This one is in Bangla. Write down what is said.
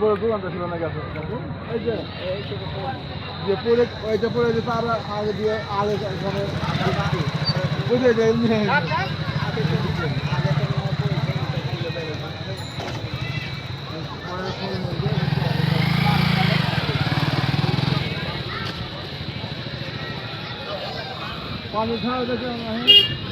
বড় দোকানটা ছিল না গেছে এই যে পরে ওইটা পরে যে তার আগে দিয়ে আগে এখানে বুঝে যায় পানি খাওয়া দেখে